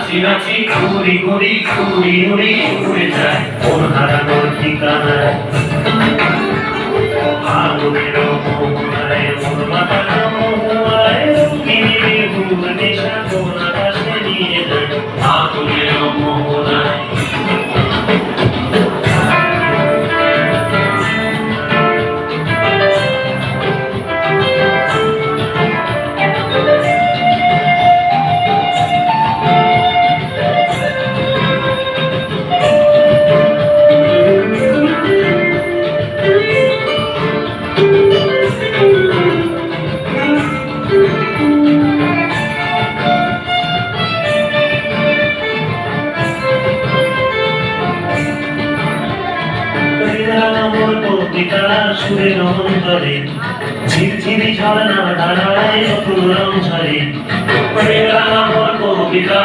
নাচি নাচি ঘুরি ঘুরি ঘুরি ঘুরি উড়ে যায় ওর হারানোর ঠিকানায় আগুনের মোহনায় ওর মাথার মোহনায় রঙিনী বেহুর নেশা কোন আকাশে নিয়ে যায় আগুনের মোহনায় সুরে অন্তরে ঝিরঝিরি ঝরনা ধারায় অতুল রং ঝরে আমার কবিতা